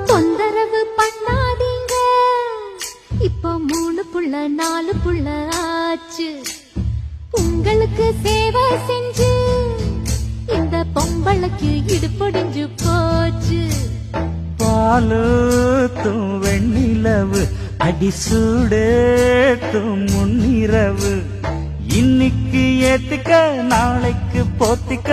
தொந்தரவு பண்ணாதீங்க, இப்போ 3 புள்ள 4 புள்ள ஆச்சு. உங்களுக்கு சேவை செஞ்சு இந்த பொம்பளைக்கு இடுப்பொடிஞ்சு போச்சு. பாலூத்தும் வெண்ணிலவு அடிசூடேத்தும் முன்னிரவு, இன்னைக்கு ஏத்துக்க நாளைக்கு போத்திக்க.